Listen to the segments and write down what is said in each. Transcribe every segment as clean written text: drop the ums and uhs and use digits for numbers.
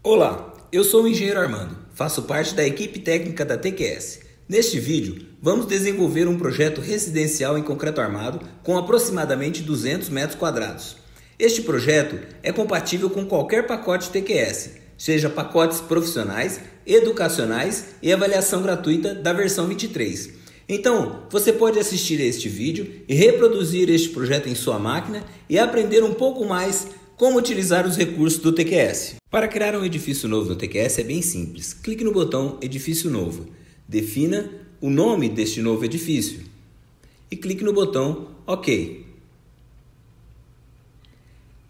Olá, eu sou o engenheiro Armando, faço parte da equipe técnica da TQS. Neste vídeo, vamos desenvolver um projeto residencial em concreto armado com aproximadamente 200 metros quadrados. Este projeto é compatível com qualquer pacote TQS, seja pacotes profissionais, educacionais e avaliação gratuita da versão 23. Então, você pode assistir a este vídeo e reproduzir este projeto em sua máquina e aprender um pouco mais como utilizar os recursos do TQS. Para criar um edifício novo no TQS é bem simples. Clique no botão Edifício Novo. Defina o nome deste novo edifício e clique no botão OK.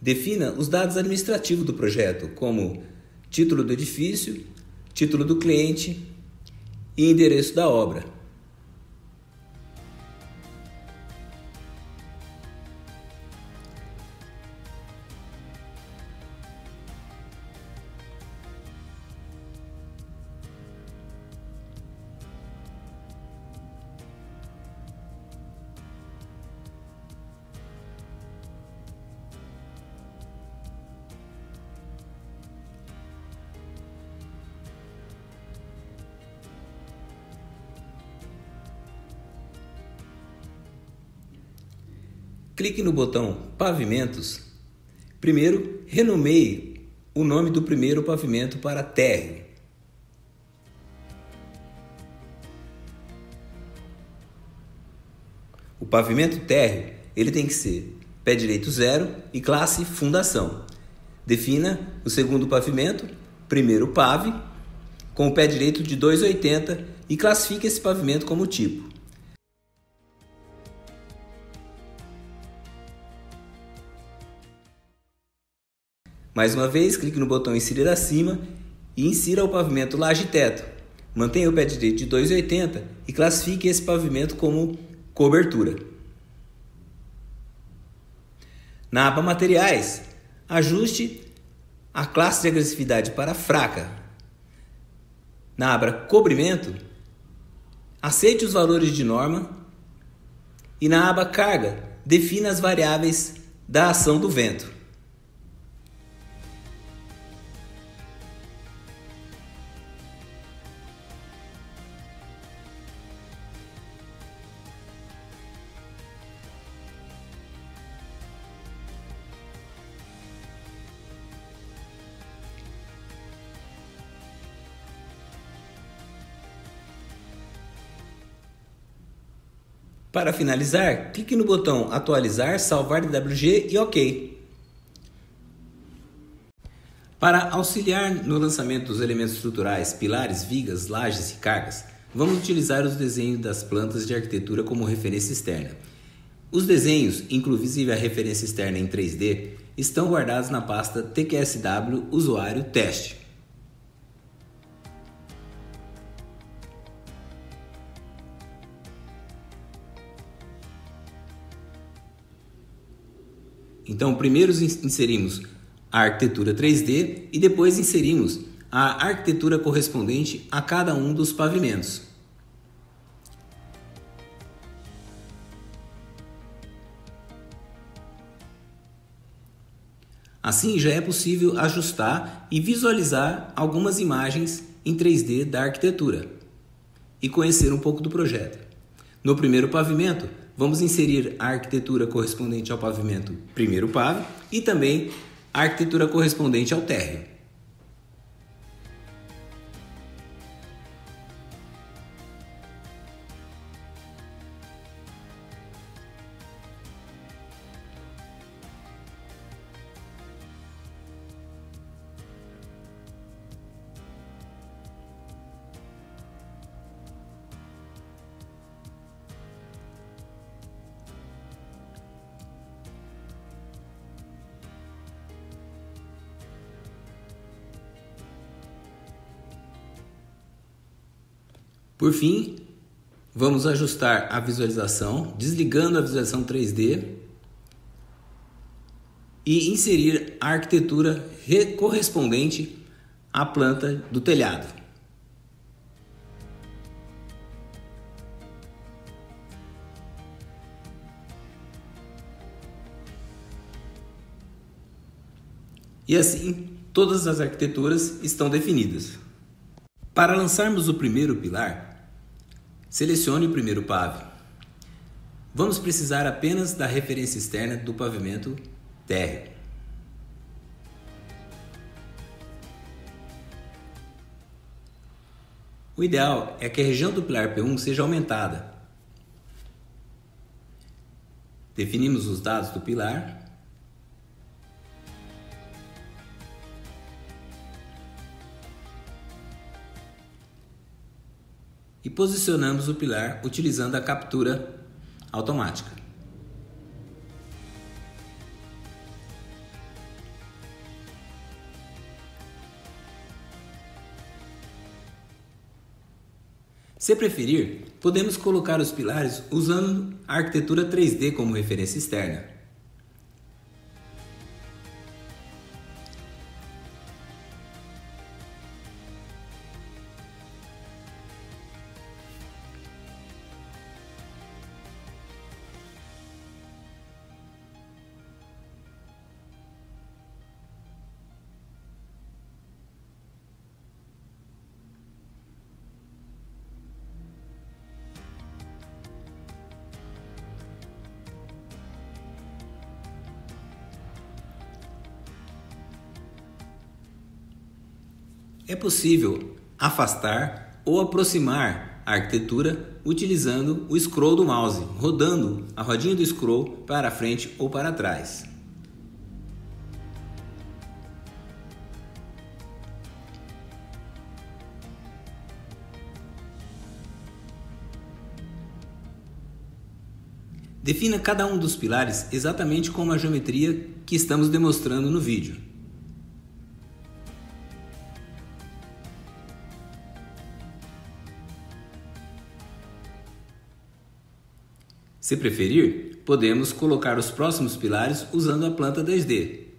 Defina os dados administrativos do projeto, como título do edifício, título do cliente e endereço da obra. Clique no botão Pavimentos. Primeiro, renomeie o nome do primeiro pavimento para térreo. O pavimento térreo ele tem que ser pé direito 0 e classe fundação. Defina o segundo pavimento, primeiro PAV, com o pé direito de 2,80 e classifique esse pavimento como tipo. Mais uma vez, clique no botão Inserir acima e insira o pavimento laje-teto. Mantenha o pé direito de 2,80 e classifique esse pavimento como cobertura. Na aba Materiais, ajuste a classe de agressividade para fraca. Na aba Cobrimento, aceite os valores de norma e na aba Carga, defina as variáveis da ação do vento. Para finalizar, clique no botão Atualizar, Salvar DWG e OK. Para auxiliar no lançamento dos elementos estruturais, pilares, vigas, lajes e cargas, vamos utilizar os desenhos das plantas de arquitetura como referência externa. Os desenhos, inclusive a referência externa em 3D, estão guardados na pasta TQSW Usuário Teste. Então, primeiro inserimos a arquitetura 3D e depois inserimos a arquitetura correspondente a cada um dos pavimentos. Assim, já é possível ajustar e visualizar algumas imagens em 3D da arquitetura e conhecer um pouco do projeto. No primeiro pavimento, vamos inserir a arquitetura correspondente ao pavimento primeiro PAV e também a arquitetura correspondente ao térreo. Por fim, vamos ajustar a visualização, desligando a visualização 3D e inserir a arquitetura correspondente à planta do telhado. E assim todas as arquiteturas estão definidas. Para lançarmos o primeiro pilar, selecione o primeiro PAV. Vamos precisar apenas da referência externa do pavimento térreo. O ideal é que a região do pilar P1 seja aumentada. Definimos os dados do pilar. E posicionamos o pilar utilizando a captura automática. Se preferir, podemos colocar os pilares usando a arquitetura 3D como referência externa. É possível afastar ou aproximar a arquitetura utilizando o scroll do mouse, rodando a rodinha do scroll para frente ou para trás. Defina cada um dos pilares exatamente como a geometria que estamos demonstrando no vídeo. Se preferir, podemos colocar os próximos pilares usando a planta 2D.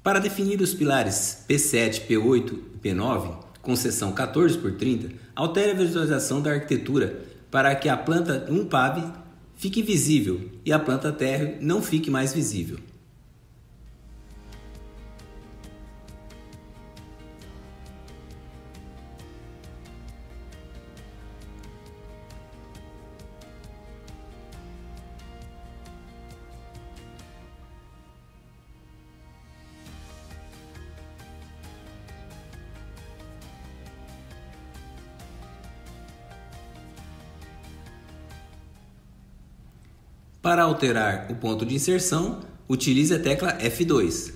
Para definir os pilares P7, P8 e P9, com seção 14×30, altere a visualização da arquitetura para que a planta 1 PAV fique visível e a planta térreo não fique mais visível. Para alterar o ponto de inserção, utilize a tecla F2.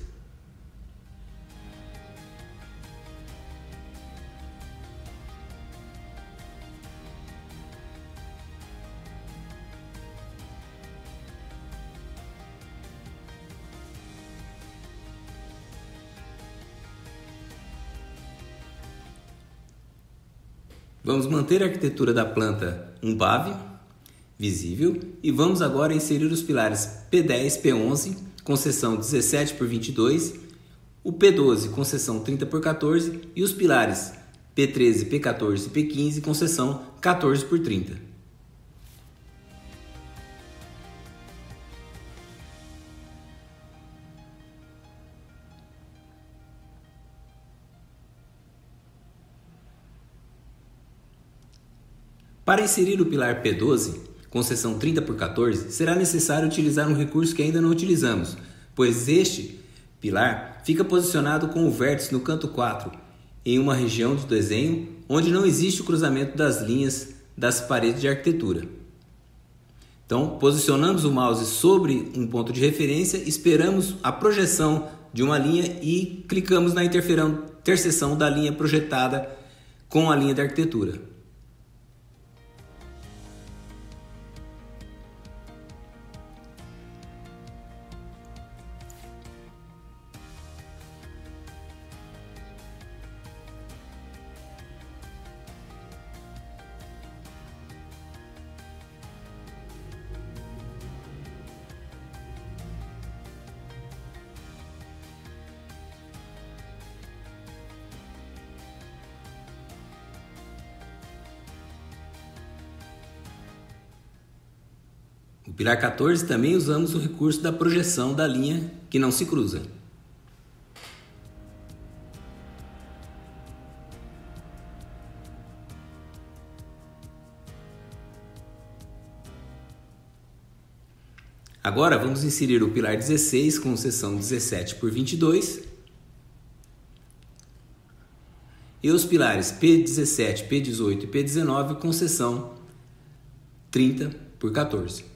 Vamos manter a arquitetura da planta 1 PAV visível e vamos agora inserir os pilares P10, P11 com seção 17×22, o P12 com seção 30×14 e os pilares P13, P14 e P15 com seção 14×30. Para inserir o pilar P12, com seção 30×14, será necessário utilizar um recurso que ainda não utilizamos, pois este pilar fica posicionado com o vértice no canto 4, em uma região do desenho onde não existe o cruzamento das linhas das paredes de arquitetura. Então, posicionamos o mouse sobre um ponto de referência, esperamos a projeção de uma linha e clicamos na interseção da linha projetada com a linha da arquitetura. Pilar 14 também usamos o recurso da projeção da linha que não se cruza. Agora vamos inserir o pilar 16 com seção 17 por 22 e os pilares P17, P18 e P19 com seção 30 por 14.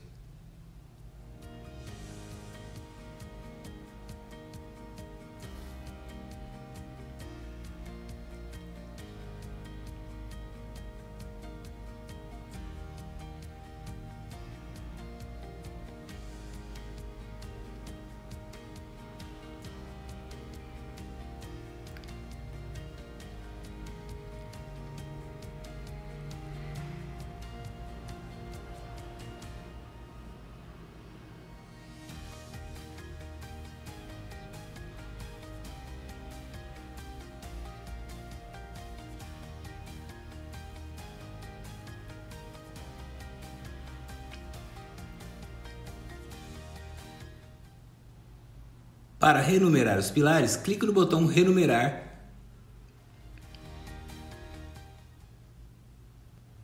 Para renumerar os pilares, clique no botão Renumerar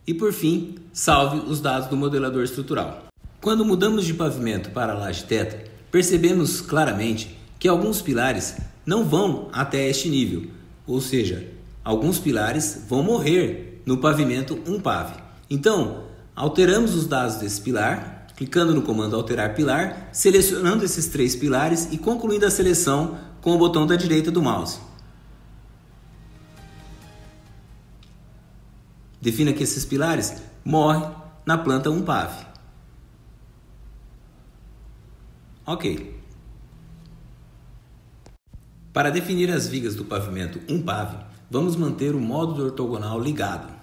e, por fim, salve os dados do modelador estrutural. Quando mudamos de pavimento para laje-teto, percebemos claramente que alguns pilares não vão até este nível, ou seja, alguns pilares vão morrer no pavimento 1PAV. Então, alteramos os dados desse pilar, clicando no comando Alterar Pilar, selecionando esses 3 pilares e concluindo a seleção com o botão da direita do mouse. Defina que esses pilares morrem na planta 1PAV. Ok. Para definir as vigas do pavimento 1PAV, vamos manter o modo ortogonal ligado.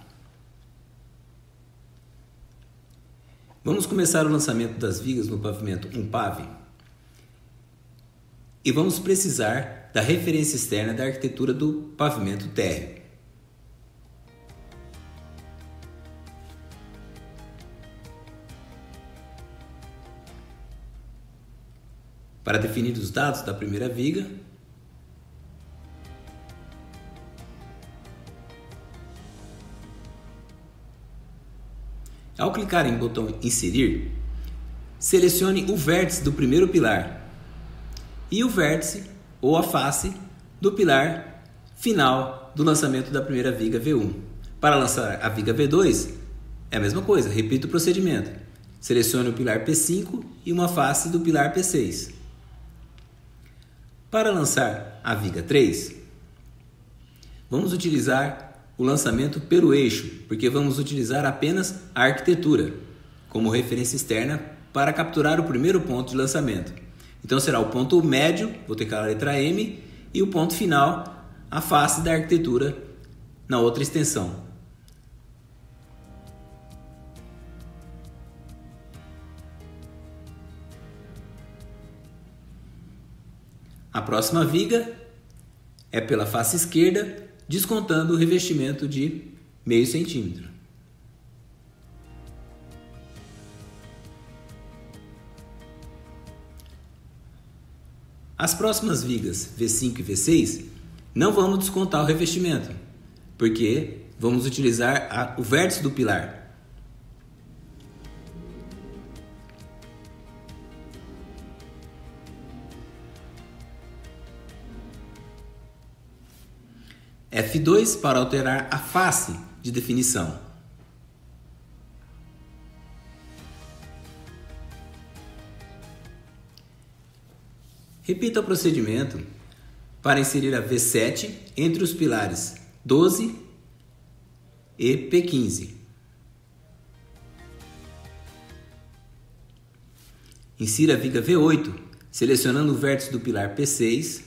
Vamos começar o lançamento das vigas no pavimento 1PAV e vamos precisar da referência externa da arquitetura do pavimento térreo. Para definir os dados da primeira viga, ao clicar em botão Inserir, selecione o vértice do primeiro pilar e o vértice ou a face do pilar final do lançamento da primeira viga V1. Para lançar a viga V2, é a mesma coisa, repita o procedimento. Selecione o pilar P5 e uma face do pilar P6. Para lançar a viga 3, vamos utilizar o lançamento pelo eixo, porque vamos utilizar apenas a arquitetura como referência externa para capturar o primeiro ponto de lançamento. Então será o ponto médio, vou ter a letra M, e o ponto final, a face da arquitetura na outra extensão. A próxima viga é pela face esquerda, descontando o revestimento de meio centímetro. As próximas vigas V5 e V6 não vamos descontar o revestimento, porque vamos utilizar o vértice do pilar. F2 para alterar a face de definição. Repita o procedimento para inserir a V7 entre os pilares 12 e P15. Insira a viga V8, selecionando o vértice do pilar P6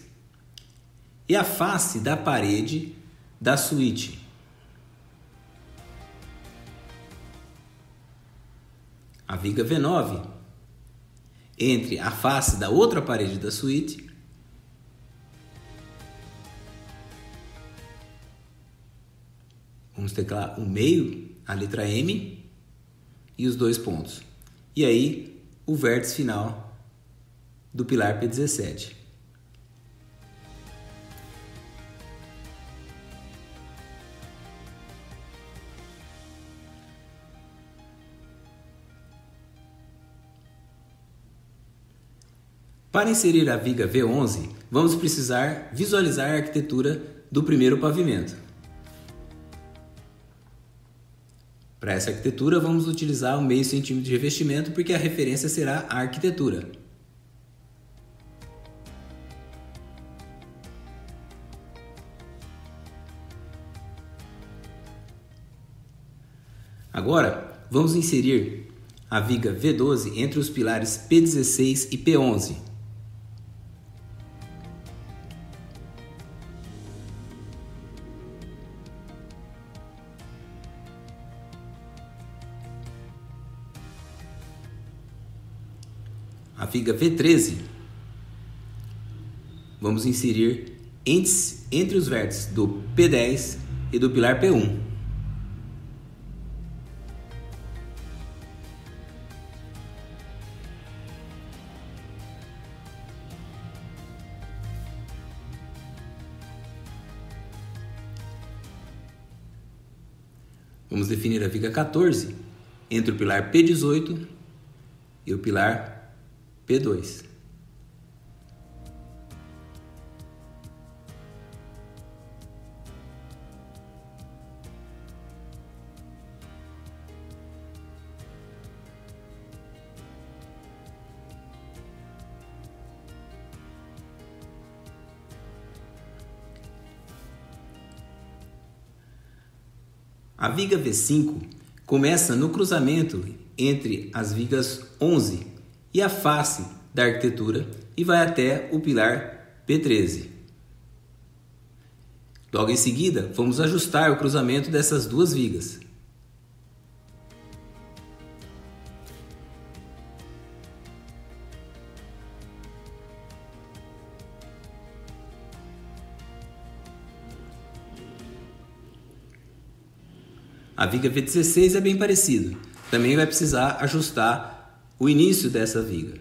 e a face da parede da suíte. A viga V9 entre a face da outra parede da suíte vamos teclar o meio, a letra M e os 2 pontos. E aí o vértice final do pilar P17. Para inserir a viga V11, vamos precisar visualizar a arquitetura do primeiro pavimento. Para essa arquitetura, vamos utilizar o meio centímetro de revestimento, porque a referência será a arquitetura. Agora, vamos inserir a viga V12 entre os pilares P16 e P11. A viga V13 vamos inserir entre os vértices do P10 e do pilar P1. Vamos definir a viga 14 entre o pilar P18 e o pilar P2. A viga V5 começa no cruzamento entre as vigas 11 e a face da arquitetura e vai até o pilar P13. Logo em seguida, vamos ajustar o cruzamento dessas duas vigas. A viga V16 é bem parecido. Também vai precisar ajustar o início dessa viga.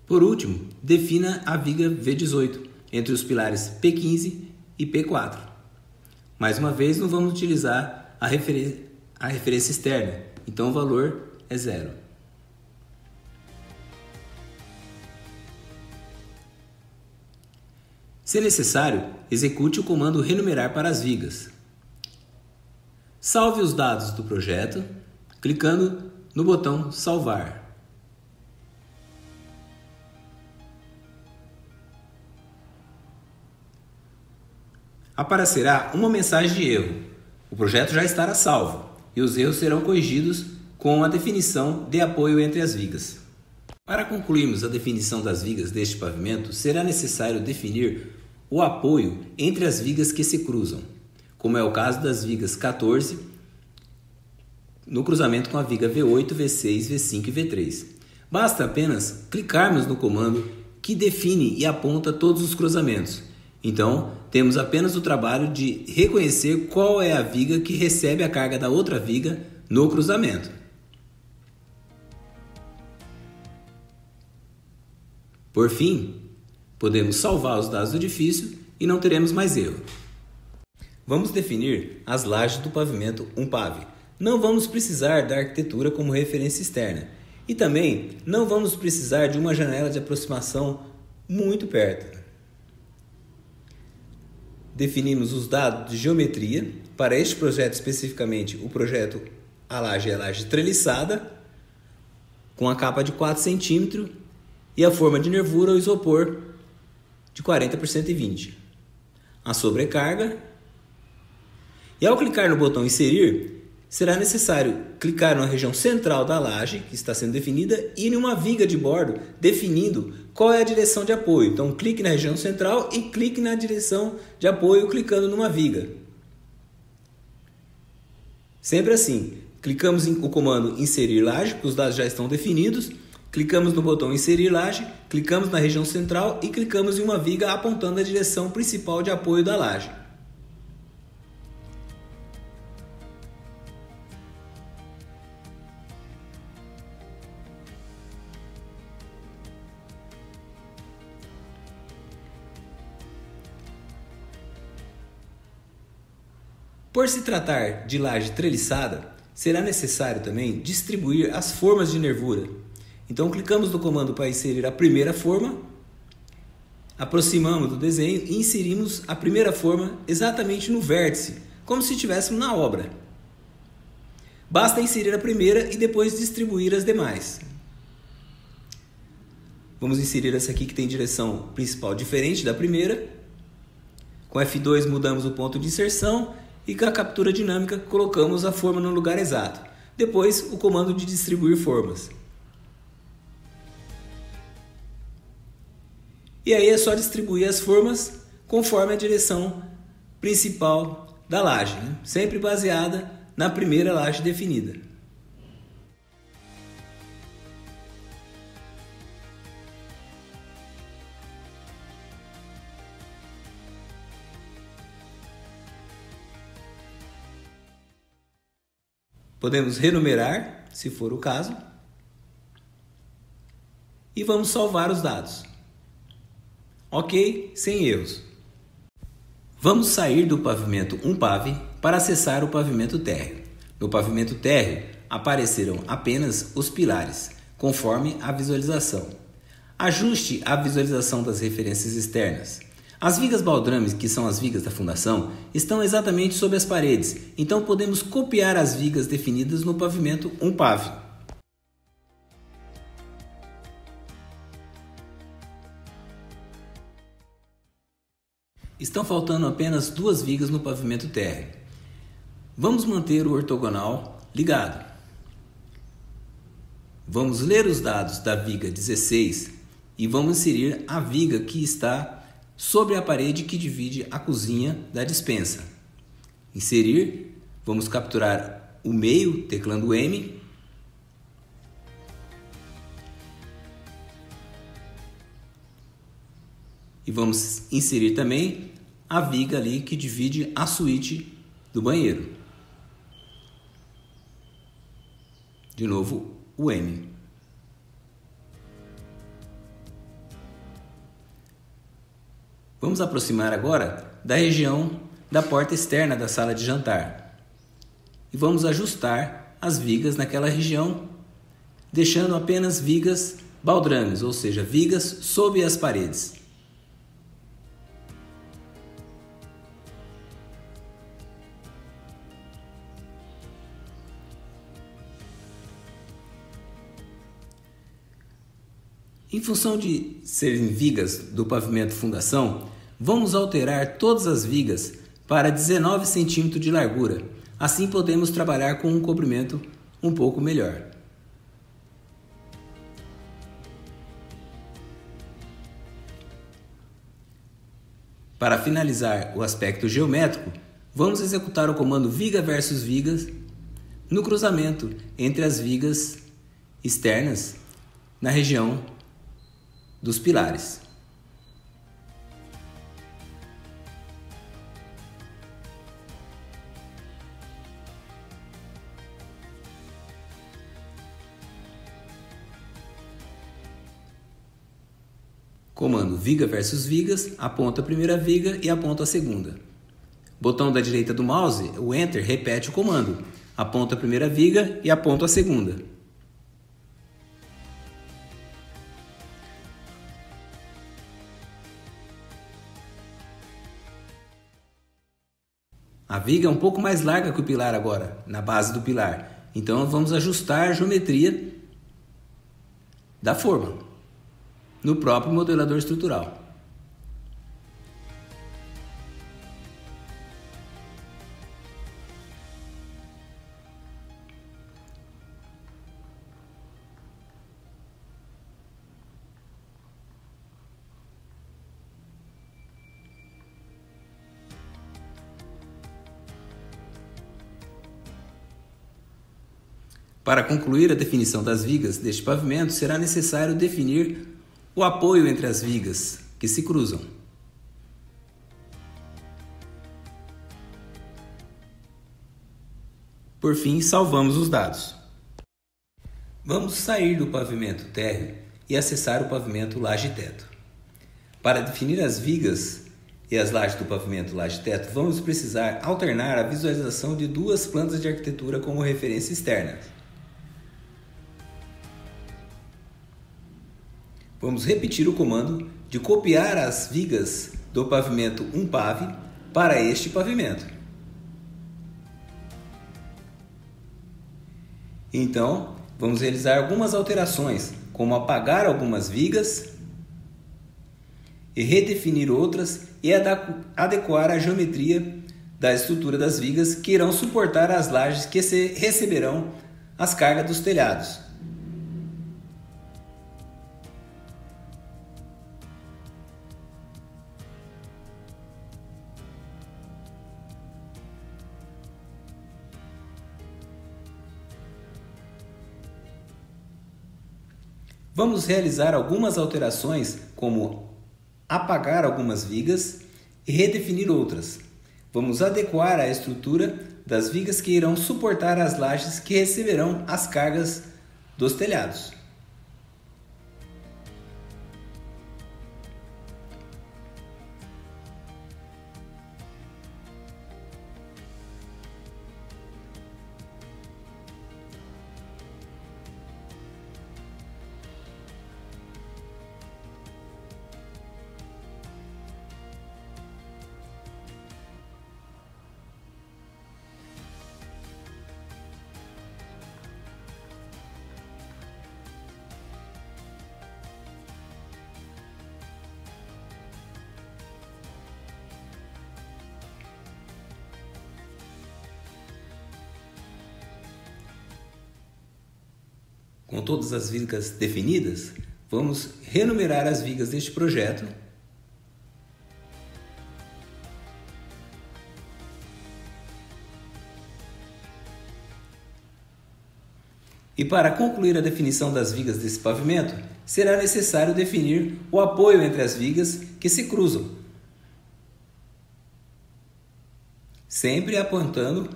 Por último, defina a viga V18 entre os pilares P15 e P4. Mais uma vez, não vamos utilizar a referência externa, então o valor é 0. Se necessário, execute o comando renumerar para as vigas. Salve os dados do projeto, clicando no botão salvar. Aparecerá uma mensagem de erro. O projeto já estará salvo e os erros serão corrigidos com a definição de apoio entre as vigas. Para concluirmos a definição das vigas deste pavimento, será necessário definir o apoio entre as vigas que se cruzam, como é o caso das vigas 14 no cruzamento com a viga V8, V6, V5 e V3. Basta apenas clicarmos no comando que define e aponta todos os cruzamentos. Então, temos apenas o trabalho de reconhecer qual é a viga que recebe a carga da outra viga no cruzamento. Por fim, podemos salvar os dados do edifício e não teremos mais erro. Vamos definir as lajes do pavimento UMPAV. Não vamos precisar da arquitetura como referência externa. E também não vamos precisar de uma janela de aproximação muito perto. Definimos os dados de geometria. Para este projeto especificamente, o projeto a laje treliçada, com a capa de 4 cm e a forma de nervura ou isopor de 40 por 120. A sobrecarga. E ao clicar no botão inserir, será necessário clicar na região central da laje, que está sendo definida, e em uma viga de bordo, definindo qual é a direção de apoio. Então, clique na região central e clique na direção de apoio, clicando numa viga. Sempre assim, clicamos no comando inserir laje, que os dados já estão definidos, clicamos no botão inserir laje, clicamos na região central e clicamos em uma viga apontando a direção principal de apoio da laje. Por se tratar de laje treliçada, será necessário também distribuir as formas de nervura. Então clicamos no comando para inserir a primeira forma, aproximamos do desenho e inserimos a primeira forma exatamente no vértice, como se estivéssemos na obra. Basta inserir a primeira e depois distribuir as demais. Vamos inserir essa aqui que tem direção principal diferente da primeira. Com F2 mudamos o ponto de inserção e com a captura dinâmica colocamos a forma no lugar exato. Depois o comando de distribuir formas. E aí é só distribuir as formas conforme a direção principal da laje, né? Sempre baseada na primeira laje definida. Podemos renumerar, se for o caso, e vamos salvar os dados. Ok, sem erros. Vamos sair do pavimento Umpave para acessar o pavimento térreo. No pavimento térreo aparecerão apenas os pilares, conforme a visualização. Ajuste a visualização das referências externas. As vigas baldrames, que são as vigas da fundação, estão exatamente sob as paredes, então podemos copiar as vigas definidas no pavimento Umpave. Estão faltando apenas 2 vigas no pavimento térreo. Vamos manter o ortogonal ligado. Vamos ler os dados da viga 16 e vamos inserir a viga que está sobre a parede que divide a cozinha da despensa. Inserir, vamos capturar o meio teclando M. E vamos inserir também a viga ali que divide a suíte do banheiro. De novo, o M. Vamos aproximar agora da região da porta externa da sala de jantar. E vamos ajustar as vigas naquela região, deixando apenas vigas baldrames, ou seja, vigas sob as paredes. Em função de serem vigas do pavimento fundação, vamos alterar todas as vigas para 19 cm de largura. Assim podemos trabalhar com um comprimento um pouco melhor. Para finalizar o aspecto geométrico, vamos executar o comando viga versus vigas no cruzamento entre as vigas externas na região dos pilares. Comando viga versus vigas, aponta a primeira viga e aponta a segunda. Botão da direita do mouse, o Enter, repete o comando. Aponta a primeira viga e aponta a segunda. A viga é um pouco mais larga que o pilar agora, na base do pilar. Então vamos ajustar a geometria da forma no próprio modelador estrutural. Para concluir a definição das vigas deste pavimento, será necessário definir o apoio entre as vigas que se cruzam. Por fim, salvamos os dados. Vamos sair do pavimento térreo e acessar o pavimento laje-teto. Para definir as vigas e as lajes do pavimento laje-teto, vamos precisar alternar a visualização de duas plantas de arquitetura como referência externa. Vamos repetir o comando de copiar as vigas do pavimento Umpave para este pavimento. Então, vamos realizar algumas alterações, como apagar algumas vigas e redefinir outras e adequar a geometria da estrutura das vigas que irão suportar as lajes que receberão as cargas dos telhados. Vamos realizar algumas alterações, como apagar algumas vigas e redefinir outras. Vamos adequar a estrutura das vigas que irão suportar as lajes que receberão as cargas dos telhados. Com todas as vigas definidas, vamos renumerar as vigas deste projeto. E para concluir a definição das vigas desse pavimento, será necessário definir o apoio entre as vigas que se cruzam, sempre apontando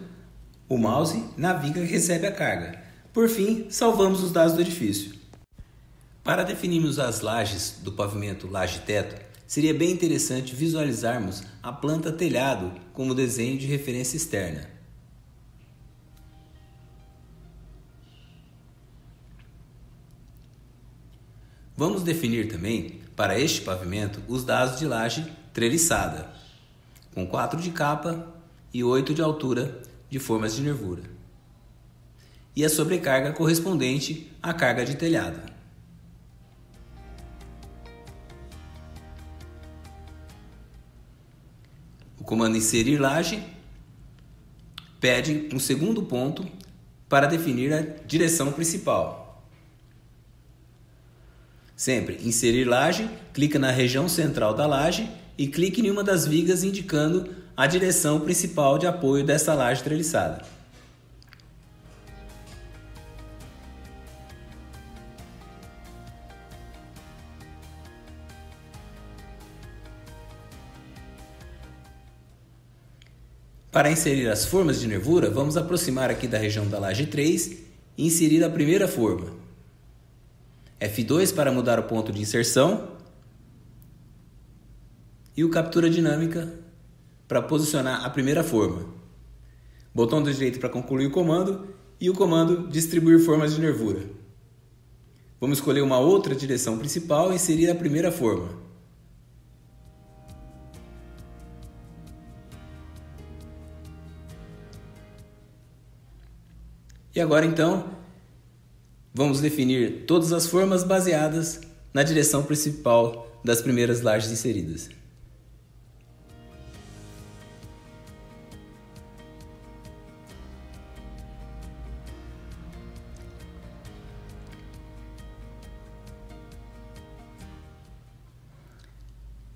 o mouse na viga que recebe a carga. Por fim, salvamos os dados do edifício. Para definirmos as lajes do pavimento laje-teto, seria bem interessante visualizarmos a planta telhado como desenho de referência externa. Vamos definir também, para este pavimento, os dados de laje treliçada, com 4 de capa e 8 de altura de formas de nervura, e a sobrecarga correspondente à carga de telhado. O comando inserir laje pede um segundo ponto para definir a direção principal. Sempre inserir laje, clica na região central da laje e clique em uma das vigas indicando a direção principal de apoio dessa laje treliçada. Para inserir as formas de nervura, vamos aproximar aqui da região da laje 3 e inserir a primeira forma. F2 para mudar o ponto de inserção e o captura dinâmica para posicionar a primeira forma. Botão do direito para concluir o comando e o comando distribuir formas de nervura. Vamos escolher uma outra direção principal e inserir a primeira forma. E agora então, vamos definir todas as formas baseadas na direção principal das primeiras lajes inseridas.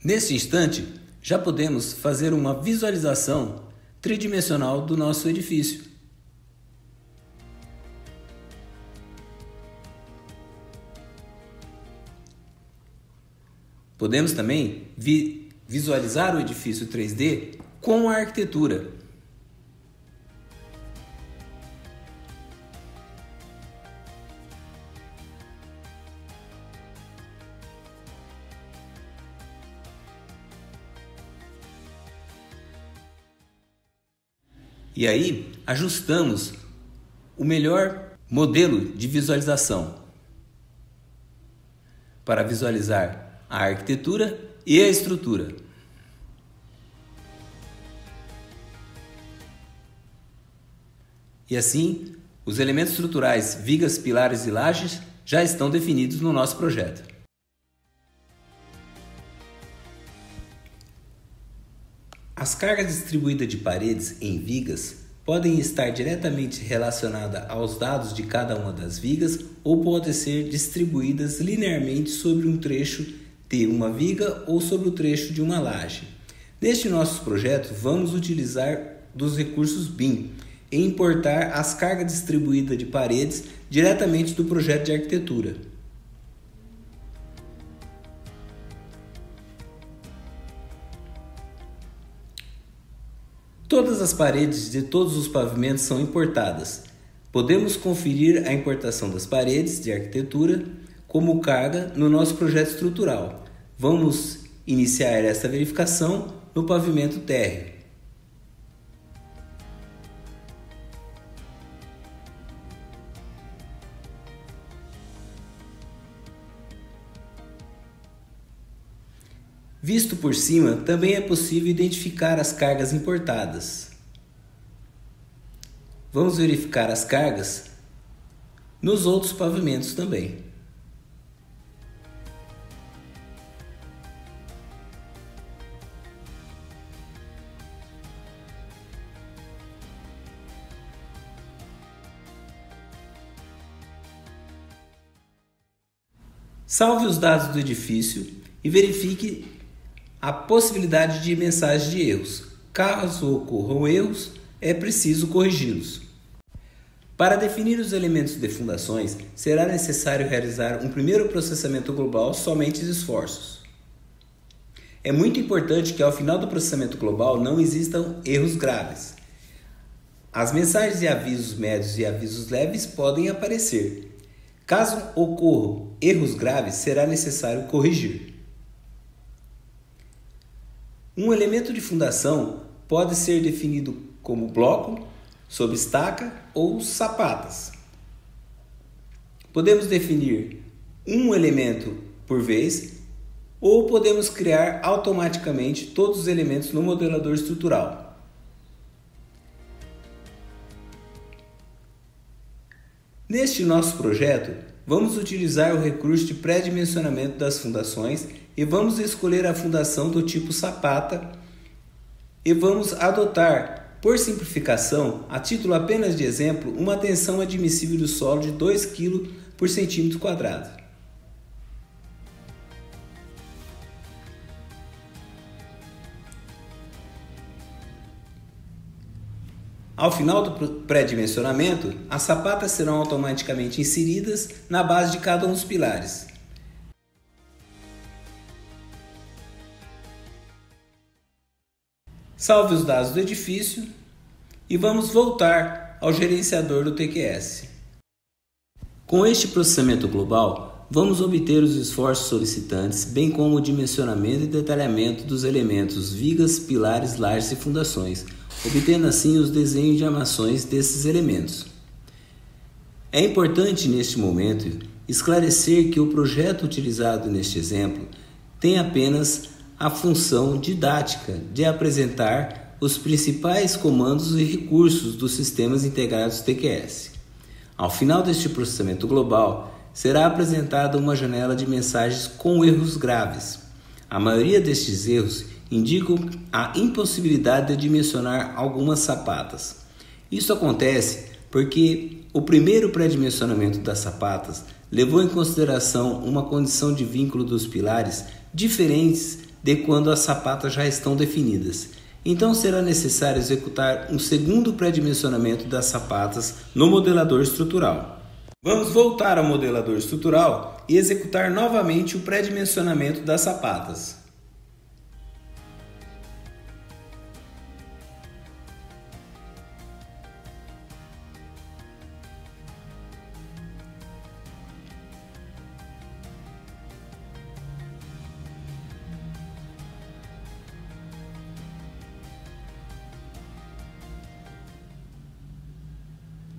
Neste instante, já podemos fazer uma visualização tridimensional do nosso edifício. Podemos também visualizar o edifício 3D com a arquitetura. E aí, ajustamos o melhor modelo de visualização para visualizar a arquitetura e a estrutura. E assim, os elementos estruturais, vigas, pilares e lajes já estão definidos no nosso projeto. As cargas distribuídas de paredes em vigas podem estar diretamente relacionadas aos dados de cada uma das vigas ou podem ser distribuídas linearmente sobre um trecho de uma viga ou sobre o trecho de uma laje. Neste nosso projeto, vamos utilizar dos recursos BIM e importar as cargas distribuídas de paredes diretamente do projeto de arquitetura. Todas as paredes de todos os pavimentos são importadas. Podemos conferir a importação das paredes de arquitetura como carga no nosso projeto estrutural. Vamos iniciar essa verificação no pavimento térreo. Visto por cima, também é possível identificar as cargas importadas. Vamos verificar as cargas nos outros pavimentos também. Salve os dados do edifício e verifique a possibilidade de mensagem de erros. Caso ocorram erros, é preciso corrigi-los. Para definir os elementos de fundações, será necessário realizar um primeiro processamento global somente de esforços. É muito importante que ao final do processamento global não existam erros graves. As mensagens de avisos médios e avisos leves podem aparecer. Caso ocorram erros graves, será necessário corrigir. Um elemento de fundação pode ser definido como bloco, sob estaca ou sapatas. Podemos definir um elemento por vez ou podemos criar automaticamente todos os elementos no modelador estrutural. Neste nosso projeto, vamos utilizar o recurso de pré-dimensionamento das fundações e vamos escolher a fundação do tipo sapata e vamos adotar, por simplificação, a título apenas de exemplo, uma tensão admissível do solo de 2 kg por centímetro quadrado. Ao final do pré-dimensionamento, as sapatas serão automaticamente inseridas na base de cada um dos pilares. Salve os dados do edifício e vamos voltar ao gerenciador do TQS. Com este processamento global, vamos obter os esforços solicitantes, bem como o dimensionamento e detalhamento dos elementos vigas, pilares, lajes e fundações, obtendo assim os desenhos de armações desses elementos. É importante neste momento esclarecer que o projeto utilizado neste exemplo tem apenas a função didática de apresentar os principais comandos e recursos dos sistemas integrados TQS. Ao final deste processamento global, será apresentada uma janela de mensagens com erros graves. A maioria destes erros indicam a impossibilidade de dimensionar algumas sapatas. Isso acontece porque o primeiro pré-dimensionamento das sapatas levou em consideração uma condição de vínculo dos pilares diferentes de quando as sapatas já estão definidas. Então será necessário executar um segundo pré-dimensionamento das sapatas no modelador estrutural. Vamos voltar ao modelador estrutural e executar novamente o pré-dimensionamento das sapatas.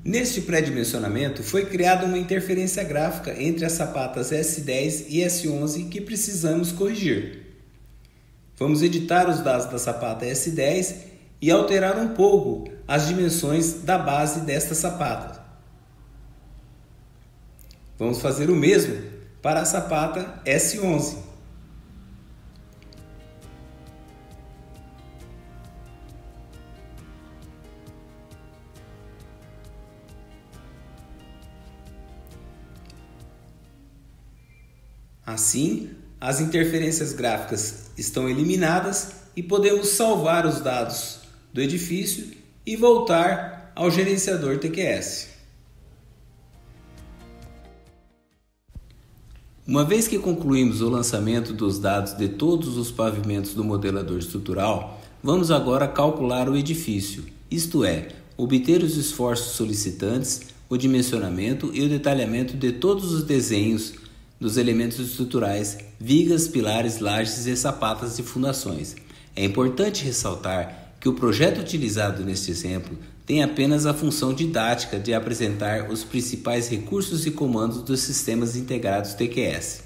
Neste pré-dimensionamento foi criada uma interferência gráfica entre as sapatas S10 e S11 que precisamos corrigir. Vamos editar os dados da sapata S10 e alterar um pouco as dimensões da base desta sapata. Vamos fazer o mesmo para a sapata S11. Assim, as interferências gráficas estão eliminadas e podemos salvar os dados do edifício e voltar ao gerenciador TQS. Uma vez que concluímos o lançamento dos dados de todos os pavimentos do modelador estrutural, vamos agora calcular o edifício, isto é, obter os esforços solicitantes, o dimensionamento e o detalhamento de todos os desenhos dos elementos estruturais, vigas, pilares, lajes e sapatas de fundações. É importante ressaltar que o projeto utilizado neste exemplo tem apenas a função didática de apresentar os principais recursos e comandos dos sistemas integrados TQS.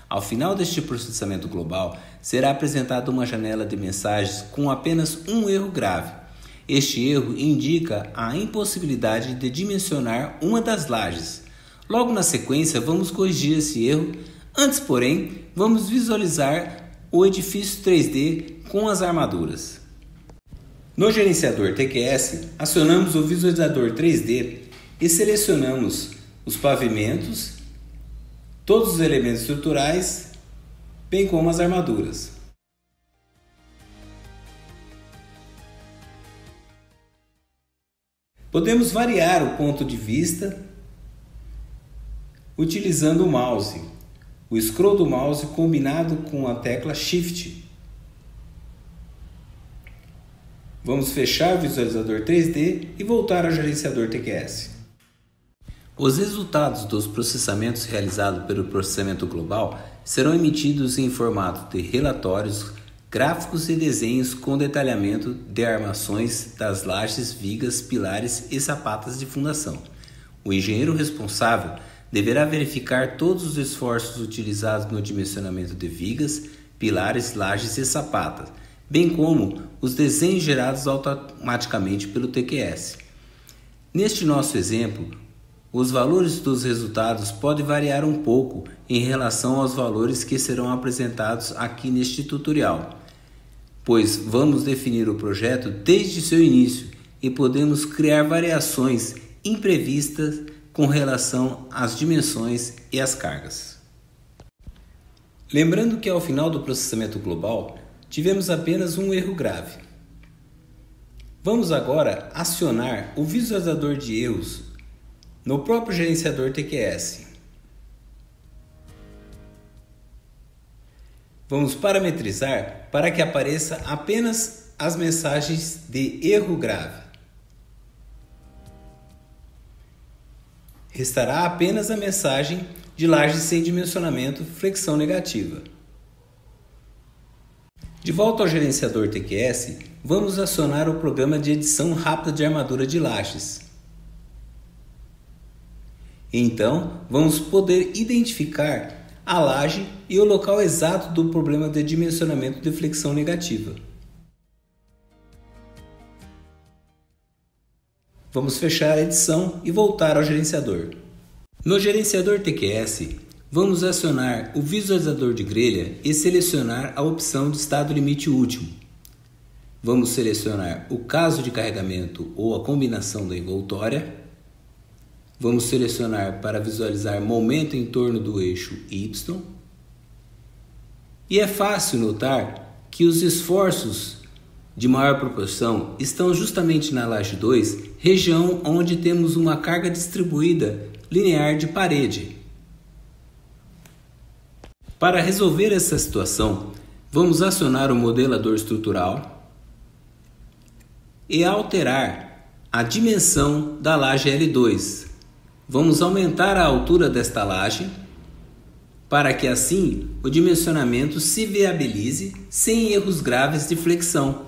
Ao final deste processamento global, será apresentada uma janela de mensagens com apenas um erro grave. Este erro indica a impossibilidade de dimensionar uma das lajes. Logo na sequência, vamos corrigir esse erro. Antes, porém, vamos visualizar o edifício 3D com as armaduras. No gerenciador TQS, acionamos o visualizador 3D e selecionamos os pavimentos, todos os elementos estruturais, bem como as armaduras. Podemos variar o ponto de vista utilizando o mouse, o scroll do mouse combinado com a tecla Shift. Vamos fechar o visualizador 3D e voltar ao gerenciador TQS. Os resultados dos processamentos realizados pelo processamento global serão emitidos em formato de relatórios, gráficos e desenhos com detalhamento de armações das lajes, vigas, pilares e sapatas de fundação. O engenheiro responsável deverá verificar todos os esforços utilizados no dimensionamento de vigas, pilares, lajes e sapatas, bem como os desenhos gerados automaticamente pelo TQS. Neste nosso exemplo, os valores dos resultados podem variar um pouco em relação aos valores que serão apresentados aqui neste tutorial, pois vamos definir o projeto desde seu início e podemos criar variações imprevistas com relação às dimensões e às cargas. Lembrando que ao final do processamento global, tivemos apenas um erro grave. Vamos agora acionar o visualizador de erros no próprio gerenciador TQS. Vamos parametrizar para que apareça apenas as mensagens de erro grave. Restará apenas a mensagem de laje sem dimensionamento, flexão negativa. De volta ao gerenciador TQS, vamos acionar o programa de edição rápida de armadura de lajes. Então, vamos poder identificar a laje e o local exato do problema de dimensionamento de flexão negativa. Vamos fechar a edição e voltar ao gerenciador. No gerenciador TQS, vamos acionar o visualizador de grelha e selecionar a opção de estado limite último. Vamos selecionar o caso de carregamento ou a combinação da envoltória. Vamos selecionar para visualizar momento em torno do eixo Y. E é fácil notar que os esforços de maior proporção estão justamente na laje 2, região onde temos uma carga distribuída linear de parede. Para resolver essa situação, vamos acionar o modelador estrutural e alterar a dimensão da laje L2. Vamos aumentar a altura desta laje para que assim o dimensionamento se viabilize sem erros graves de flexão.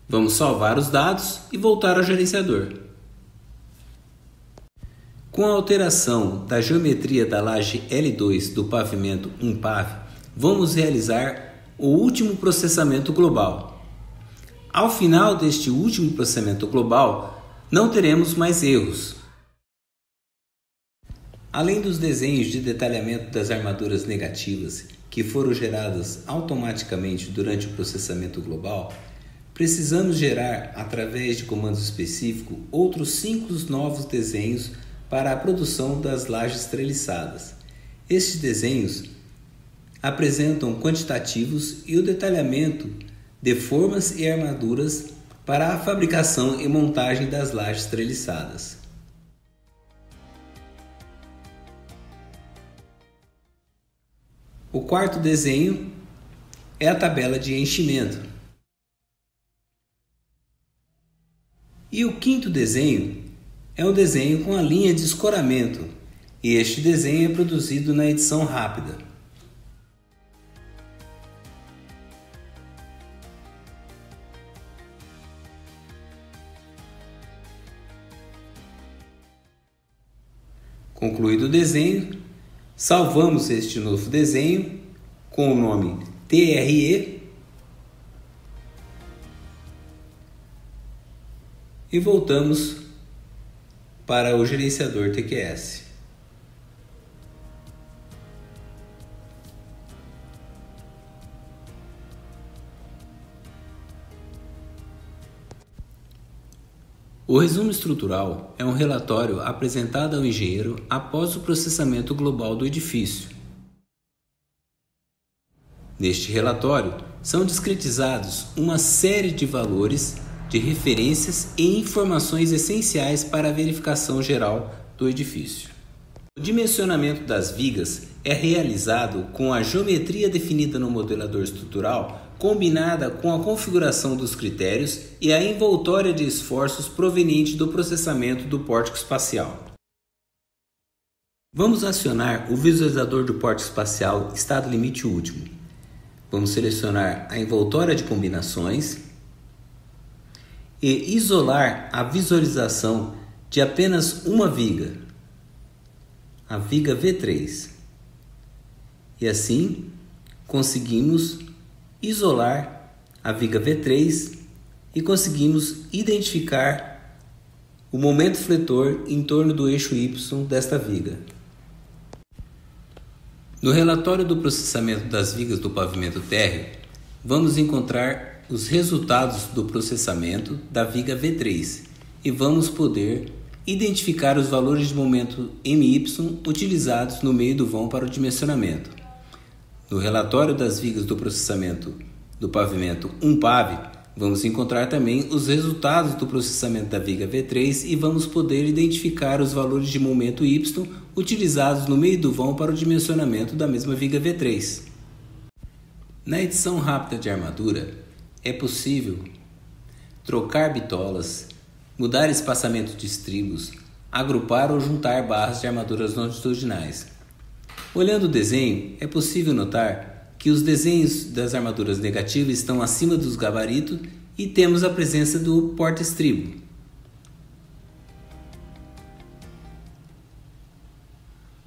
Vamos salvar os dados e voltar ao gerenciador. Com a alteração da geometria da laje L2 do pavimento 1PAV, vamos realizar o último processamento global. Ao final deste último processamento global, não teremos mais erros. Além dos desenhos de detalhamento das armaduras negativas que foram geradas automaticamente durante o processamento global, precisamos gerar, através de comandos específicos, outros 5 novos desenhos para a produção das lajes treliçadas. Estes desenhos apresentam quantitativos e o detalhamento de formas e armaduras para a fabricação e montagem das lajes treliçadas. O quarto desenho é a tabela de enchimento. E o quinto desenho é um desenho com a linha de escoramento, e este desenho é produzido na edição rápida. Concluído o desenho, salvamos este novo desenho com o nome TRE e voltamos para o gerenciador TQS. O resumo estrutural é um relatório apresentado ao engenheiro após o processamento global do edifício. Neste relatório, são discretizados uma série de valores de referências e informações essenciais para a verificação geral do edifício. O dimensionamento das vigas é realizado com a geometria definida no modelador estrutural, combinada com a configuração dos critérios e a envoltória de esforços proveniente do processamento do pórtico espacial. Vamos acionar o visualizador do pórtico espacial estado limite último. Vamos selecionar a envoltória de combinações e isolar a visualização de apenas uma viga, a viga V3. E assim conseguimos isolar a viga V3 e conseguimos identificar o momento fletor em torno do eixo Y desta viga. No relatório do processamento das vigas do pavimento térreo, vamos encontrar os resultados do processamento da viga V3 e vamos poder identificar os valores de momento MY utilizados no meio do vão para o dimensionamento. No relatório das vigas do processamento do pavimento 1PAV, vamos encontrar também os resultados do processamento da viga V3 e vamos poder identificar os valores de momento Y utilizados no meio do vão para o dimensionamento da mesma viga V3. Na edição rápida de armadura, é possível trocar bitolas, mudar espaçamento de estribos, agrupar ou juntar barras de armaduras longitudinais. Olhando o desenho, é possível notar que os desenhos das armaduras negativas estão acima dos gabaritos e temos a presença do porta-estribo.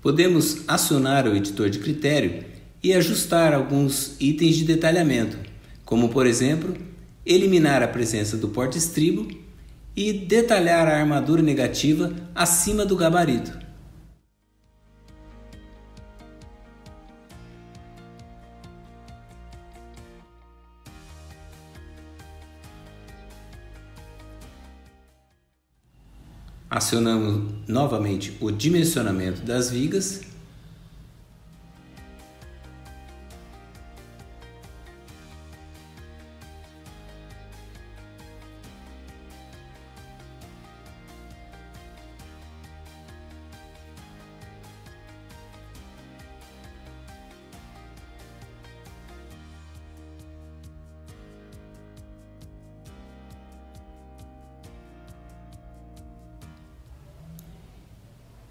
Podemos acionar o editor de critério e ajustar alguns itens de detalhamento, como por exemplo, eliminar a presença do porta-estribo e detalhar a armadura negativa acima do gabarito. Acionamos novamente o dimensionamento das vigas .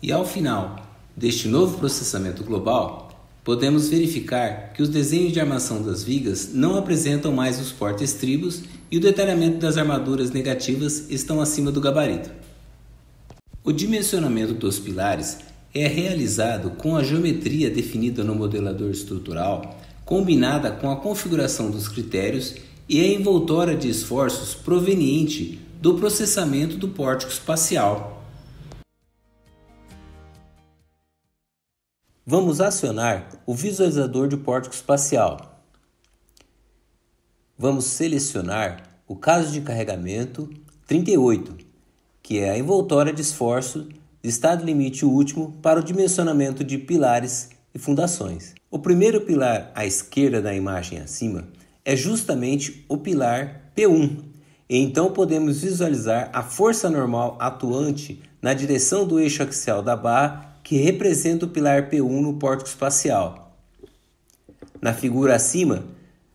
E ao final deste novo processamento global, podemos verificar que os desenhos de armação das vigas não apresentam mais os porta-estribos e o detalhamento das armaduras negativas estão acima do gabarito. O dimensionamento dos pilares é realizado com a geometria definida no modelador estrutural, combinada com a configuração dos critérios e a envoltória de esforços proveniente do processamento do pórtico espacial. Vamos acionar o visualizador de pórtico espacial. Vamos selecionar o caso de carregamento 38, que é a envoltória de esforço de estado limite último para o dimensionamento de pilares e fundações. O primeiro pilar à esquerda da imagem acima é justamente o pilar P1, e então podemos visualizar a força normal atuante na direção do eixo axial da barra que representa o pilar P1 no pórtico espacial. Na figura acima,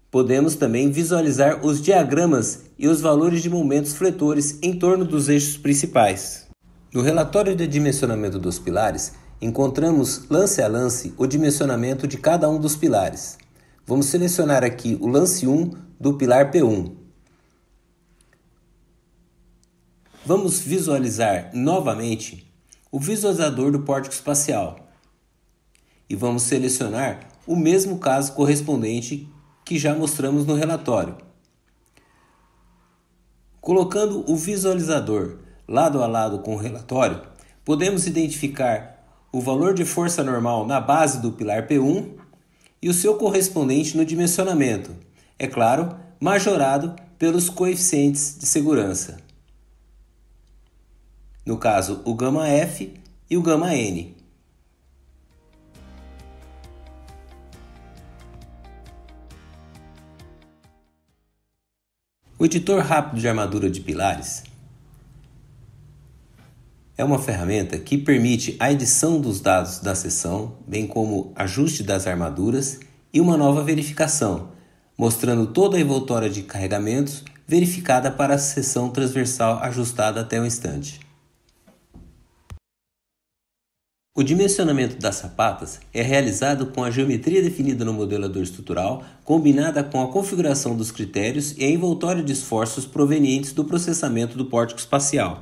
podemos também visualizar os diagramas e os valores de momentos fletores em torno dos eixos principais. No relatório de dimensionamento dos pilares, encontramos lance a lance o dimensionamento de cada um dos pilares. Vamos selecionar aqui o lance 1 do pilar P1. Vamos visualizar novamente o visualizador do pórtico espacial e vamos selecionar o mesmo caso correspondente que já mostramos no relatório. Colocando o visualizador lado a lado com o relatório, podemos identificar o valor de força normal na base do pilar P1 e o seu correspondente no dimensionamento, é claro, majorado pelos coeficientes de segurança. No caso, o γF e o γN. O editor rápido de armadura de pilares é uma ferramenta que permite a edição dos dados da seção, bem como ajuste das armaduras e uma nova verificação, mostrando toda a envoltória de carregamentos verificada para a seção transversal ajustada até o instante. O dimensionamento das sapatas é realizado com a geometria definida no modelador estrutural, combinada com a configuração dos critérios e a envoltória de esforços provenientes do processamento do pórtico espacial.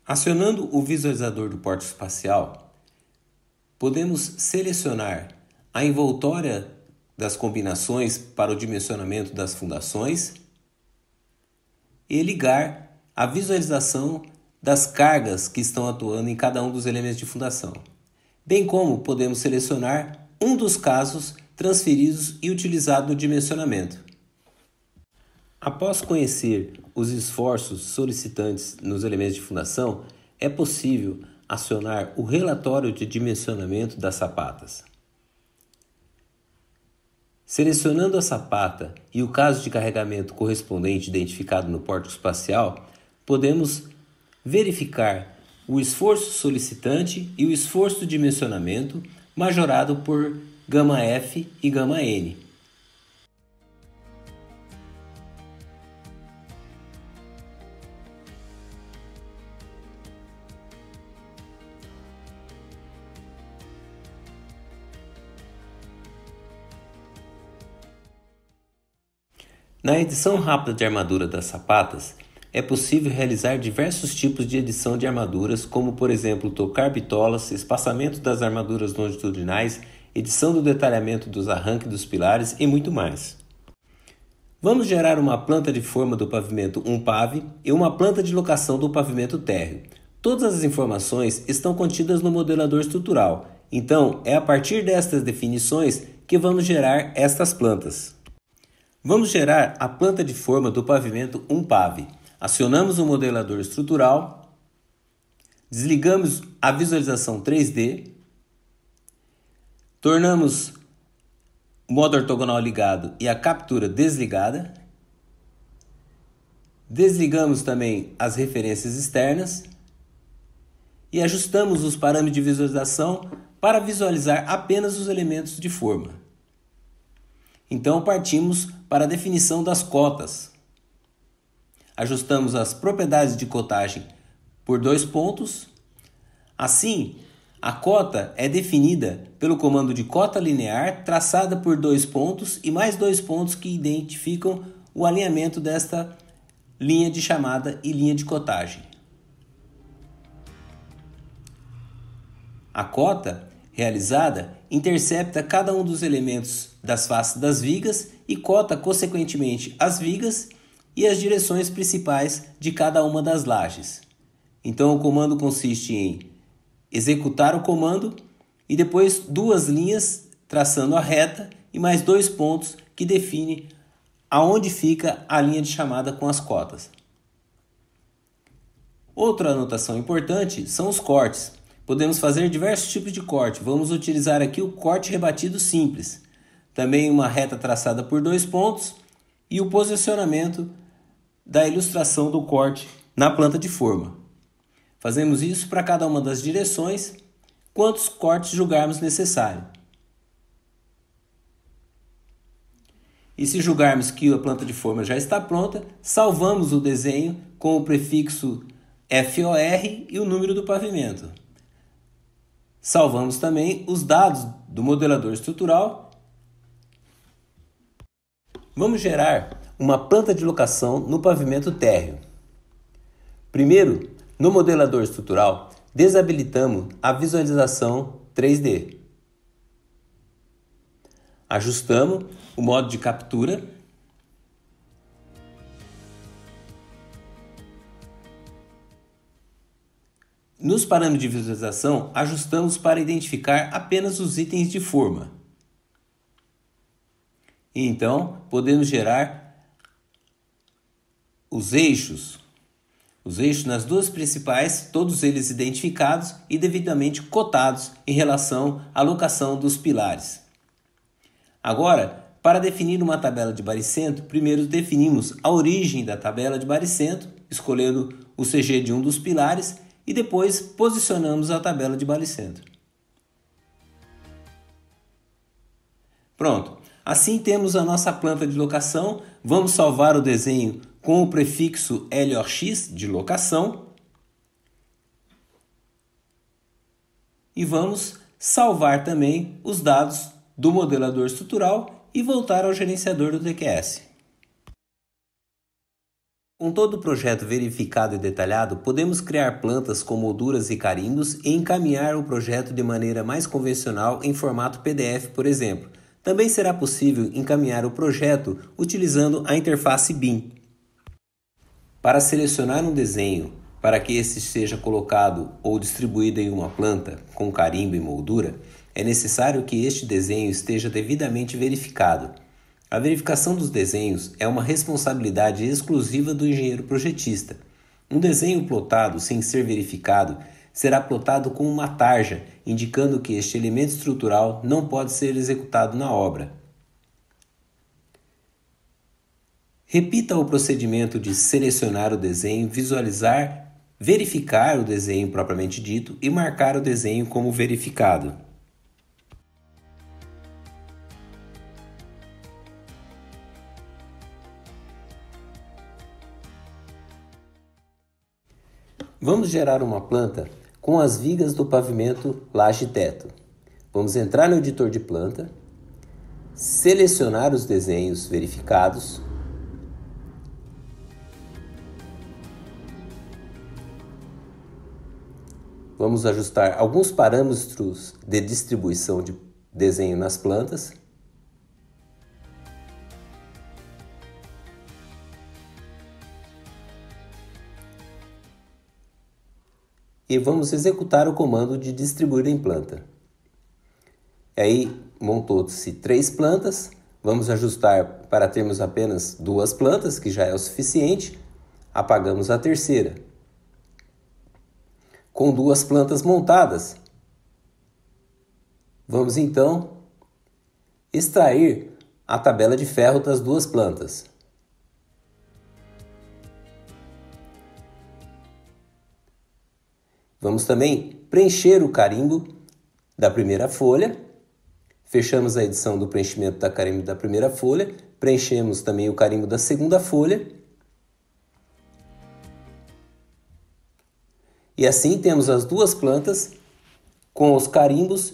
Acionando o visualizador do pórtico espacial, podemos selecionar a envoltória das combinações para o dimensionamento das fundações e ligar a visualização das cargas que estão atuando em cada um dos elementos de fundação, bem como podemos selecionar um dos casos transferidos e utilizado no dimensionamento. Após conhecer os esforços solicitantes nos elementos de fundação, é possível acionar o relatório de dimensionamento das sapatas. Selecionando a sapata e o caso de carregamento correspondente identificado no pórtico espacial, podemos verificar o esforço solicitante e o esforço de dimensionamento majorado por γF e γN. Na edição rápida de armadura das sapatas, é possível realizar diversos tipos de edição de armaduras, como por exemplo tocar bitolas, espaçamento das armaduras longitudinais, edição do detalhamento dos arranques dos pilares e muito mais. Vamos gerar uma planta de forma do pavimento 1PAV e uma planta de locação do pavimento térreo. Todas as informações estão contidas no modelador estrutural, então é a partir destas definições que vamos gerar estas plantas. Vamos gerar a planta de forma do pavimento 1PAV. Acionamos o modelador estrutural, desligamos a visualização 3D, tornamos o modo ortogonal ligado e a captura desligada, desligamos também as referências externas e ajustamos os parâmetros de visualização para visualizar apenas os elementos de forma. Então partimos para a definição das cotas. ajustamos as propriedades de cotagem por 2 pontos. Assim, a cota é definida pelo comando de cota linear, traçada por 2 pontos e mais 2 pontos que identificam o alinhamento desta linha de chamada e linha de cotagem. A cota realizada intercepta cada um dos elementos das faces das vigas e cota, consequentemente, as vigas e as direções principais de cada uma das lajes. Então, o comando consiste em executar o comando e depois 2 linhas traçando a reta e mais 2 pontos que definem aonde fica a linha de chamada com as cotas. Outra anotação importante são os cortes. Podemos fazer diversos tipos de corte. Vamos utilizar aqui o corte rebatido simples. Também uma reta traçada por 2 pontos e o posicionamento da ilustração do corte na planta de forma. Fazemos isso para cada uma das direções, quantos cortes julgarmos necessário. E se julgarmos que a planta de forma já está pronta, salvamos o desenho com o prefixo FOR e o número do pavimento. Salvamos também os dados do modelador estrutural. Vamos gerar uma planta de locação no pavimento térreo. Primeiro, no modelador estrutural, desabilitamos a visualização 3D. Ajustamos o modo de captura. Nos parâmetros de visualização, ajustamos para identificar apenas os itens de forma. E então, podemos gerar os eixos. Os eixos nas 2 principais, todos eles identificados e devidamente cotados em relação à locação dos pilares. Agora, para definir uma tabela de baricentro, primeiro definimos a origem da tabela de baricentro, escolhendo o CG de um dos pilares, e depois posicionamos a tabela de baricentro. Pronto, assim temos a nossa planta de locação. Vamos salvar o desenho com o prefixo LOX de locação e vamos salvar também os dados do modelador estrutural e voltar ao gerenciador do TQS. Com todo o projeto verificado e detalhado, podemos criar plantas com molduras e carimbos e encaminhar o projeto de maneira mais convencional em formato PDF, por exemplo. Também será possível encaminhar o projeto utilizando a interface BIM. Para selecionar um desenho para que este seja colocado ou distribuído em uma planta com carimbo e moldura, é necessário que este desenho esteja devidamente verificado. A verificação dos desenhos é uma responsabilidade exclusiva do engenheiro projetista. Um desenho plotado sem ser verificado será plotado com uma tarja, indicando que este elemento estrutural não pode ser executado na obra. Repita o procedimento de selecionar o desenho, visualizar, verificar o desenho propriamente dito e marcar o desenho como verificado. Vamos gerar uma planta com as vigas do pavimento laje-teto. Vamos entrar no editor de planta, selecionar os desenhos verificados, vamos ajustar alguns parâmetros de distribuição de desenho nas plantas. E vamos executar o comando de distribuir em planta. Aí montou-se 3 plantas, vamos ajustar para termos apenas 2 plantas, que já é o suficiente, apagamos a terceira. Com 2 plantas montadas, vamos então extrair a tabela de ferro das 2 plantas. Vamos também preencher o carimbo da primeira folha. Fechamos a edição do preenchimento da carimbo da primeira folha. Preenchemos também o carimbo da segunda folha. E assim temos as duas plantas com os carimbos,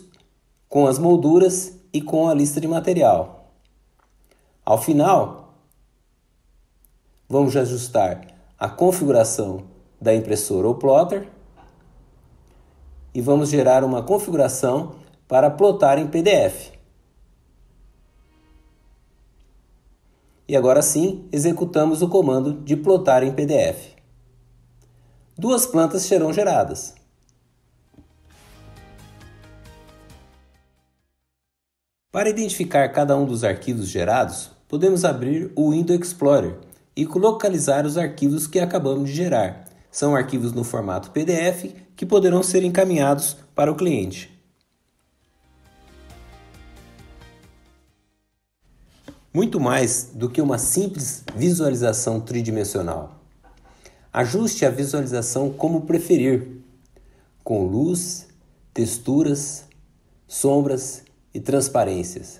com as molduras e com a lista de material. Ao final, vamos ajustar a configuração da impressora ou plotter e vamos gerar uma configuração para plotar em PDF. E agora sim, executamos o comando de plotar em PDF. Duas plantas serão geradas. Para identificar cada um dos arquivos gerados, podemos abrir o Windows Explorer e localizar os arquivos que acabamos de gerar. São arquivos no formato PDF que poderão ser encaminhados para o cliente. Muito mais do que uma simples visualização tridimensional. Ajuste a visualização como preferir, com luz, texturas, sombras e transparências.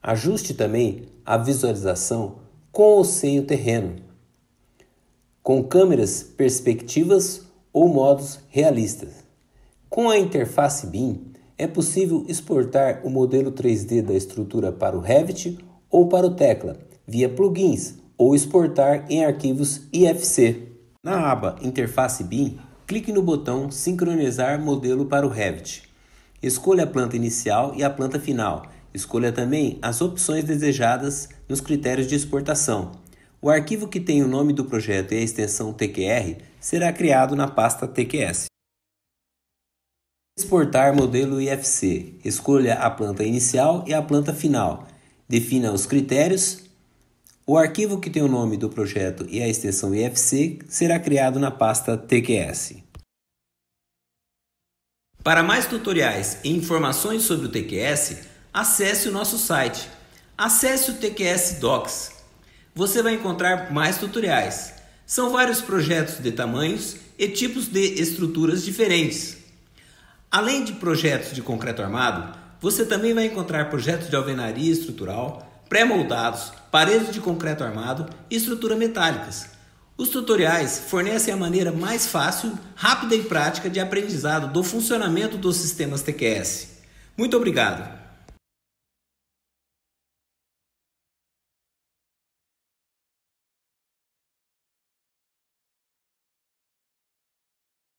Ajuste também a visualização com ou sem o terreno, com câmeras perspectivas ou modos realistas. Com a interface BIM, é possível exportar o modelo 3D da estrutura para o Revit ou para o Tekla, via plugins, ou exportar em arquivos IFC. Na aba Interface BIM, clique no botão Sincronizar modelo para o Revit. Escolha a planta inicial e a planta final. Escolha também as opções desejadas nos critérios de exportação. O arquivo que tem o nome do projeto e a extensão TQR será criado na pasta TQS. Exportar modelo IFC. Escolha a planta inicial e a planta final. Defina os critérios. O arquivo que tem o nome do projeto e a extensão IFC será criado na pasta TQS. Para mais tutoriais e informações sobre o TQS, acesse o nosso site. Acesse o TQS Docs. Você vai encontrar mais tutoriais. São vários projetos de tamanhos e tipos de estruturas diferentes. Além de projetos de concreto armado, você também vai encontrar projetos de alvenaria estrutural, pré-moldados, paredes de concreto armado e estrutura metálicas. Os tutoriais fornecem a maneira mais fácil, rápida e prática de aprendizado do funcionamento dos sistemas TQS. Muito obrigado!